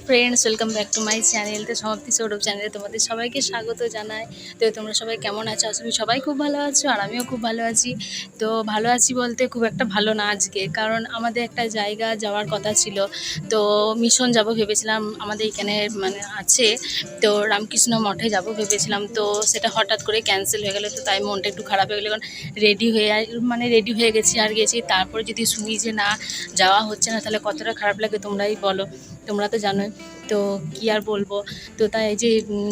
Friends, welcome back to my channel. তো সমাপ্তি সৌরভ চ্যানেলে তোমাদের সবাইকে স্বাগত জানাই। তো তোমরা সবাই কেমন আছো? আসলে সবাই খুব ভালো আছো আর আমিও খুব ভালো আছি। তো ভালো আছি বলতে খুব একটা ভালো না আজকে, কারণ আমাদের একটা জায়গা যাওয়ার কথা ছিল। তো মিশন যাব ভেবেছিলাম, আমাদের এখানে মানে আছে। তো রামকৃষ্ণ মঠে যাব ভেবেছিলাম, তো সেটা হঠাৎ করে ক্যান্সেল হয়ে গেলো। তো তাই মনটা একটু খারাপ হয়ে গেলো, কারণ রেডি হয়ে গেছি আর গেছি, তারপরে যদি শুনি যে না যাওয়া হচ্ছে না, তাহলে কতটা খারাপ লাগে তোমরাই বলো। তোমরা তো জানোই। তো কী আর বলবো। তো তাই এই যে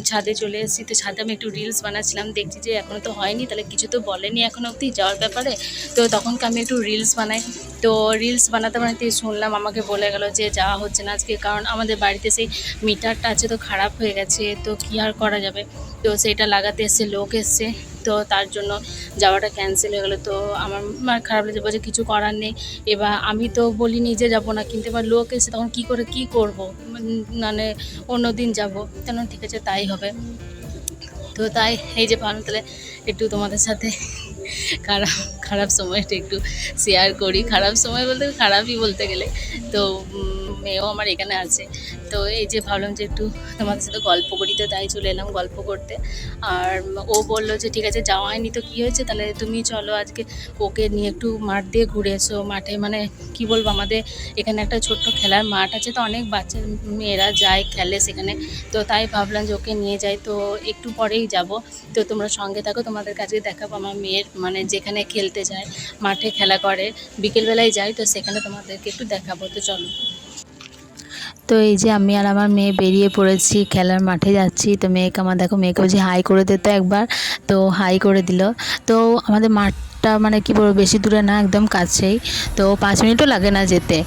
ছাদে চলে এসেছি। তো ছাদে আমি একটু রিলস বানাচ্ছিলাম, দেখছি যে এখনও তো হয়নি, তাহলে কিছু তো বলেনি এখনও অবধি যাওয়ার ব্যাপারে। তো তখনকে আমি একটু রিলস বানাই। তো রিলস বানাতে বানাতে শুনলাম, আমাকে বলে গেল যে যাওয়া হচ্ছে না আজকে, কারণ আমাদের বাড়িতে সেই মিটারটা আছে তো খারাপ হয়ে গেছে। তো কী আর করা যাবে। তো সেইটা লাগাতে এসছে লোক এসছে, তো তার জন্য যাওয়াটা ক্যান্সেল হয়ে গেলো। তো আমার খারাপ লেগেছে, বলছে কিছু করার নেই। এবার আমি তো বলিনি যে যাবো না, কিন্তু এবার লোক এসে তখন কী করে কী করবো, মানে অন্য দিন যাবো। কেন, ঠিক আছে তাই হবে। তো তাই এই যে ভাবলাম তাহলে একটু তোমাদের সাথে খারাপ খারাপ সময়টা একটু শেয়ার করি। খারাপ সময় বলতে খারাপই বলতে গেলে। তো মেয়েও আমার এখানে আছে। তো এই যে ভাবলাম যে একটু তোমাদের সাথে গল্প করি, তো তাই চলে এলাম গল্প করতে। আর ও বললো যে ঠিক আছে যাওয়া হয়নি তো কী হয়েছে, তাহলে তুমি চলো আজকে ওকে নিয়ে একটু মাঠ দিয়ে ঘুরে এসো। মাঠে মানে কি বলবো, আমাদের এখানে একটা ছোট্ট খেলার মাঠ আছে, তো অনেক বাচ্চা মেয়েরা যায় খেলে সেখানে। তো তাই ভাবলাম যে ওকে নিয়ে যাই, তো একটু পরেই যাব। তো তোমরা সঙ্গে থাকো, তোমাদের কাছে দেখাবো আমার মেয়ের মানে যেখানে খেলতে যায়, মাঠে খেলা করে, বিকেলবেলায় যাই, তো সেখানে তোমাদেরকে একটু দেখাবো। তো চলো। তো এই যে আমি আর আমার মেয়ে বেরিয়ে পড়েছি, খেলার মাঠে যাচ্ছি। তো মেয়েকে আমার দেখো, মেয়েকে বলছি হাই করে দিতে একবার, তো হাই করে দিল। তো আমাদের মাঠটা মানে কি বলবো, বেশি দূরে না, একদম কাছেই। তো 5 মিনিটও লাগে না যেতে।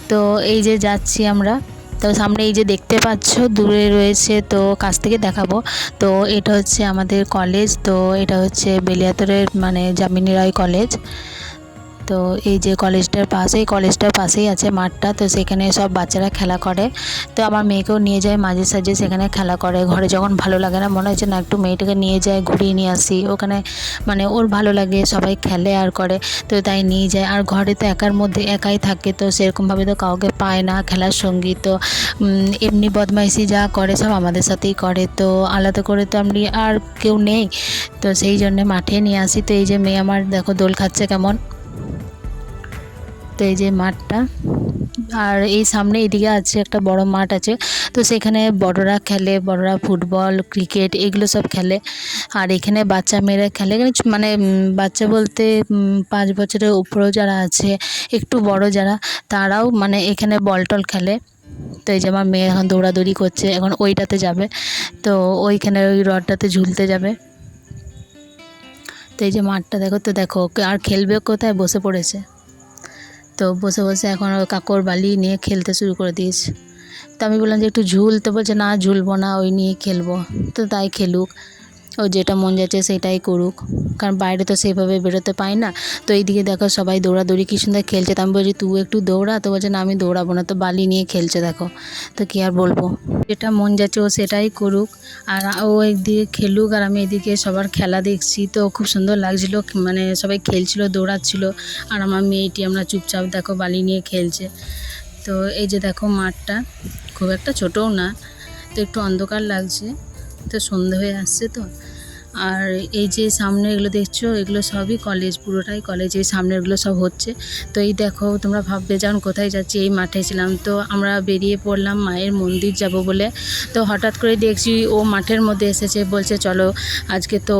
তো এই যে যাচ্ছি আমরা। তো সামনে এই যে দেখতে পাচ্ছ দূরে রয়েছে, তো কাছ থেকে দেখাবো। তো এটা হচ্ছে আমাদের কলেজ। তো এটা হচ্ছে বেলিয়াতরের মানে যামিনী রায় কলেজ। তো এই যে কলেজটার পাশেই আছে মাঠটা। তো সেখানে সব বাচ্চারা খেলা করে। তো আমার মেয়েকেও নিয়ে যায় মাঝে সাঝে, সেখানে খেলা করে। ঘরে যখন ভালো লাগে না, মনে হচ্ছে না একটু মেয়েটাকে নিয়ে যায়, ঘুরিয়ে নিয়ে আসি ওখানে, মানে ওর ভালো লাগে, সবাই খেলে আর করে। তো তাই নিয়ে যায়। আর ঘরে তো একাই থাকে, তো সেরকমভাবে তো কাউকে পায় না খেলার সঙ্গী। তো এমনি বদমাইশি যা করে সব আমাদের সাথেই করে, তো আলাদা করে তো আমি আর কেউ নেই। তো সেই জন্যে মাঠে নিয়ে আসি। তো এই যে মেয়ে আমার দেখো দোল খাচ্ছে কেমন। তো এই যে মাঠটা, আর এই সামনে এদিকে আছে একটা বড় মাঠ আছে। তো সেখানে বড়রা খেলে, বড়রা ফুটবল, ক্রিকেট এগুলো সব খেলে। আর এখানে বাচ্চা মেয়েরা খেলে, এখানে মানে বাচ্চা বলতে 5 বছরের উপরেও যারা আছে, একটু বড় যারা, তারাও মানে এখানে বল টল খেলে। তো এই যে আমার মেয়ে এখন দৌড়াদৌড়ি করছে, এখন ওইটাতে যাবে। তো ওইখানে ওই রডটাতে ঝুলতে যাবে। তো এই যে মাঠটা দেখো, তো দেখো আর খেলবে কোথায়, বসে পড়েছে। তো বসে বসে এখন ওর কাকর বালি নিয়ে খেলতে শুরু করে দিয়েছে। তো আমি বললাম যে একটু ঝুল, তো বলছে না ঝুলবো না, ওই নিয়ে খেলবো। তো তাই খেলুক, ও যেটা মন যাচ্ছে সেটাই করুক, কারণ বাইরে তো সেইভাবে বেরোতে পাই না। তো এইদিকে দেখো সবাই দৌড়াদৌড়ি কী সুন্দর খেলছে। তো আমি বলছি তুই একটু দৌড়া, তো বলছে না আমি দৌড়াবো না, তো বালি নিয়ে খেলছে দেখো। তো কী আর বলবো, যেটা মন যাচ্ছে ও সেটাই করুক, আর ও একদিকে খেলুক আর আমি এদিকে সবার খেলা দেখছি। তো খুব সুন্দর লাগছিল, মানে সবাই খেলছিল, দৌড়াচ্ছিল, আর আমার মেয়েটি আমরা চুপচাপ দেখো বালি নিয়ে খেলছে। তো এই যে দেখো মাঠটা খুব একটা ছোটও না, তো একটু অন্ধকার লাগছে, তো সন্ধে হয়ে আসছে তো। আর এই যে সামনে এগুলো দেখছো, এগুলো সবই কলেজ, পুরোটাই কলেজ, এই সামনেগুলো সব হচ্ছে। তো এই দেখো তোমরা ভাববে যখন কোথায় যাচ্ছি, এই মাঠে ছিলাম। তো আমরা বেরিয়ে পড়লাম মায়ের মন্দির যাব বলে। তো হঠাৎ করে দেখছি ও মাঠের মধ্যে এসেছে, বলছে চলো আজকে তো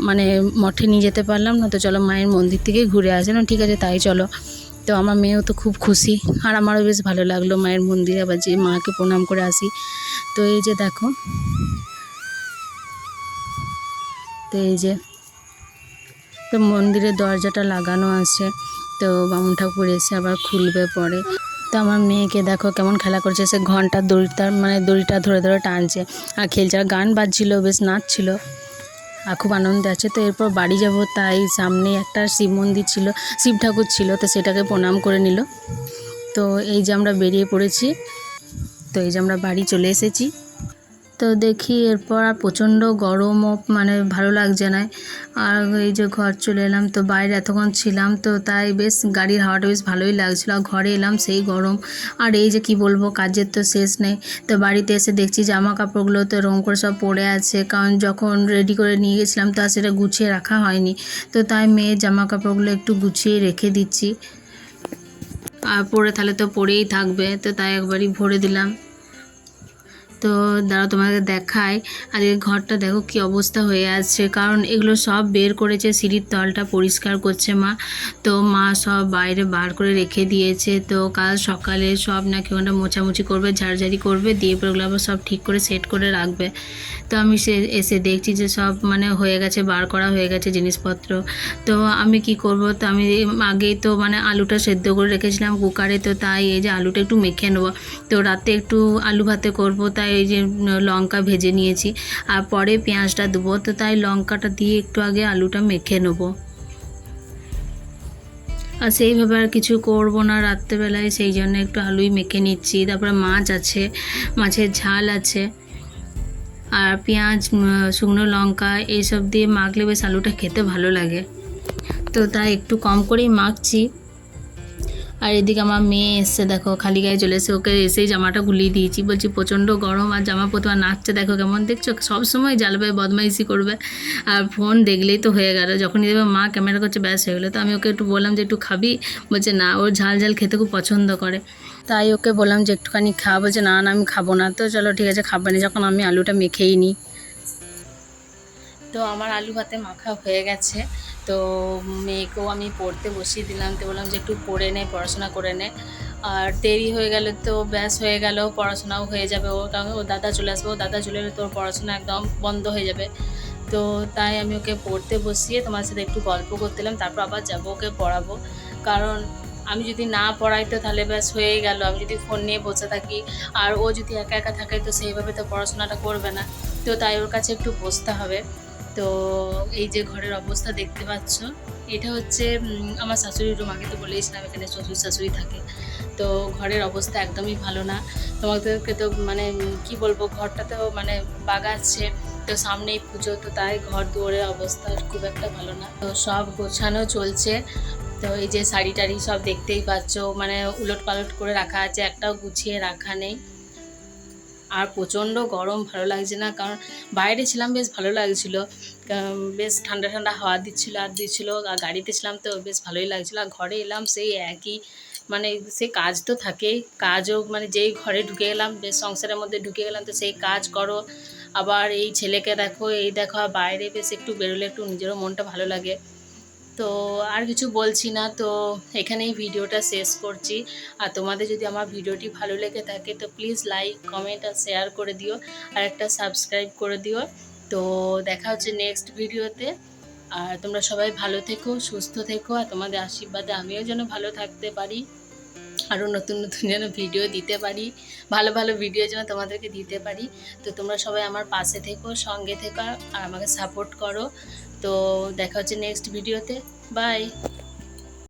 মানে মঠে নিয়ে যেতে পারলাম না, তো চলো মায়ের মন্দির থেকেই ঘুরে আসে না, ঠিক আছে তাই চলো। তো আমার মেয়েও তো খুব খুশি, আর আমারও বেশ ভালো লাগলো মায়ের মন্দিরে আবার যে মাকে প্রণাম করে আসি। তো এই যে দেখো, তো এই যে তো মন্দিরের দরজাটা লাগানো আছে, তো বামুন ঠাকুর এসে আবার খুলবে পরে। তো আমার মেয়েকে দেখো কেমন খেলা করছে, সে ঘন্টার দড়িটা ধরে ধরে টানছে আর খেলছে, আর গান বাজছিল, বেশ নাচছিল, আর খুব আনন্দে আছে। তো এরপর বাড়ি যাব, তাই সামনে একটা শিব মন্দির ছিল, শিব ঠাকুর ছিল, তো সেটাকে প্রণাম করে নিল। তো এই যে আমরা বেরিয়ে পড়েছি, তো এই যে আমরা বাড়ি চলে এসেছি। তো দেখি এরপর আর প্রচণ্ড গরমও মানে ভালো লাগছে না। আর এই যে ঘর চলে এলাম, তো বাইরে এতক্ষণ ছিলাম তো তাই বেশ গাড়ির হাওয়াটা বেশ ভালোই লাগছিলো। আর ঘরে এলাম সেই গরম। আর এই যে কি বলবো, কাজের তো শেষ নেই। তো বাড়িতে এসে দেখছি জামা কাপড়গুলো তো রঙ করে সব পড়ে আছে, কারণ যখন রেডি করে নিয়ে গেছিলাম তো আর সেটা গুছিয়ে রাখা হয়নি। তো তাই মেয়ের জামা কাপড়গুলো একটু গুছিয়ে রেখে দিচ্ছি, আর পরে তাহলে তো পরেই থাকবে, তো তাই একবারই ভরে দিলাম। তো দাঁড়াও তোমাকে দেখাই। আর এই ঘরটা দেখো কি অবস্থা হয়ে আছে, কারণ এগুলো সব বের করেছে, সিঁড়ির তলটা পরিষ্কার করছে মা। তো মা সব বাইরে বার করে রেখে দিয়েছে। তো কাল সকালে সব নাকি ওখানটা মোছামুছি করবে, ঝাড়ঝাড়ি করবে, দিয়ে পরে ওগুলো আবার সব ঠিক করে সেট করে রাখবে। তো আমি এসে দেখছি যে সব মানে হয়ে গেছে, বার করা হয়ে গেছে জিনিসপত্র। তো আমি কি করব, তো আমি আগেই তো মানে আলুটা সেদ্ধ করে রেখেছিলাম কুকারে, তো তাই এই যে আলুটা একটু মেখে নেবো। তো রাতে একটু আলু ভাতে করব, তাই এই যে লঙ্কা ভেজে নিয়েছি, আর পরে পেঁয়াজটা দেবো। তো তাই লঙ্কাটা দিয়ে একটু আগে আলুটা মেখে নেবো। আর সেইভাবে আর কিছু করব না রাত্রেবেলায়, সেই জন্য একটু আলুই মেখে নিচ্ছি। তারপরে মাছ আছে, মাছের ঝাল আছে, আর পেঁয়াজ, শুকনো লঙ্কা এইসব দিয়ে মাখলে বেশ আলুটা খেতে ভালো লাগে। তো তাই একটু কম করেই মাখছি। আর এদিকে আমার মেয়ে এসছে, দেখো খালি গায়ে চলে এসে, ওকে এসেই জামাটা গুলিয়ে দিয়েছি, বলছি প্রচণ্ড গরম, আর জামা পরতে আর নাচছে, দেখো কেমন দেখছো, সবসময় জ্বালবে, বদমাইশি করবে। আর ফোন দেখলেই তো হয়ে গেল, যখনই দেখবে মা ক্যামেরা করছে ব্যাস হয়ে গেলো। তো আমি ওকে একটু বললাম যে একটু খাবি, বলছে না, ওর ঝাল ঝাল খেতে খুব পছন্দ করে। তাই ওকে বললাম যে একটুখানি খা, বলছে না না আমি খাবো না। তো চলো ঠিক আছে, খাবো না যখন, আমি আলুটা মেখেই নিই। তো আমার আলু ভাতে মাখা হয়ে গেছে। তো মেয়েকেও আমি পড়তে বসিয়ে দিলাম, তো বললাম যে একটু পড়ে নে, পড়াশোনা করে নে। আর দেরি হয়ে গেলে তো ব্যাস হয়ে গেল, পড়াশোনাও হয়ে যাবে ওর, কারণ ও দাদা চলে আসবে, ও দাদা চলে এলে তোর পড়াশোনা একদম বন্ধ হয়ে যাবে। তো তাই আমি ওকে পড়তে বসিয়ে তোমার সাথে একটু গল্প করতেলাম, তারপর আবার যাবো ওকে পড়াবো। কারণ আমি যদি না পড়াই তো তাহলে ব্যাস হয়েই গেল, আমি যদি ফোন নিয়ে বসে থাকি আর ও যদি একা একা থাকে তো সেইভাবে তো পড়াশোনাটা করবে না। তো তাই ওর কাছে একটু বসতে হবে। তো এই যে ঘরের অবস্থা দেখতে পাচ্ছ, এটা হচ্ছে আমার শাশুড়ির রুম। আগে তো বলেইছিলাম এখানে শ্বশুর শাশুড়ি থাকে। তো ঘরের অবস্থা একদমই ভালো না। তোমাদেরকে তো মানে কি বলবো, ঘরটা তো মানে বাগাচ্ছে, তো সামনেই পুজো, তো তাই ঘর দুয়ারের অবস্থা খুব একটা ভালো না। তো সব গোছানো চলছে। তো এই যে শাড়ি টাড়ি সব দেখতেই পাচ্ছ, মানে উলট পালট করে রাখা আছে, একটাও গুছিয়ে রাখা নেই। আর প্রচণ্ড গরম, ভালো লাগছে না, কারণ বাইরে ছিলাম বেশ ভালো লাগছিলো, বেশ ঠান্ডা ঠান্ডা হাওয়া দিচ্ছিলো, আর গাড়িতে ছিলাম তো বেশ ভালোই লাগছিলো। আর ঘরে এলাম সেই একই, মানে সে কাজ তো থাকেই, কাজও মানে যেই ঘরে ঢুকে গেলাম, বেশ সংসারের মধ্যে ঢুকে গেলাম, তো সেই কাজ করো, আবার এই ছেলেকে দেখো, এই দেখো, আর বাইরে বেশ একটু বেরোলে একটু নিজেরও মনটা ভালো লাগে। তো আর কিছু বলছি না, তো এখানেই ভিডিওটা শেষ করছি। আর তোমাদের যদি আমার ভিডিওটি ভালো লেগে থাকে তো প্লিজ লাইক, কমেন্ট আর শেয়ার করে দিও, আর একটা সাবস্ক্রাইব করে দিও। তো দেখা হচ্ছে নেক্সট ভিডিওতে। আর তোমরা সবাই ভালো থেকো, সুস্থ থেকো, আর তোমাদের আশীর্বাদে আমিও যেন ভালো থাকতে পারি, আরও নতুন নতুন যেন ভিডিও দিতে পারি, ভালো ভালো ভিডিও যেন তোমাদেরকে দিতে পারি। তো তোমরা সবাই আমার পাশে থেকো, সঙ্গে থেকো, আর আমাকে সাপোর্ট করো। তো দেখা হচ্ছে নেক্সট ভিডিওতে। বাই।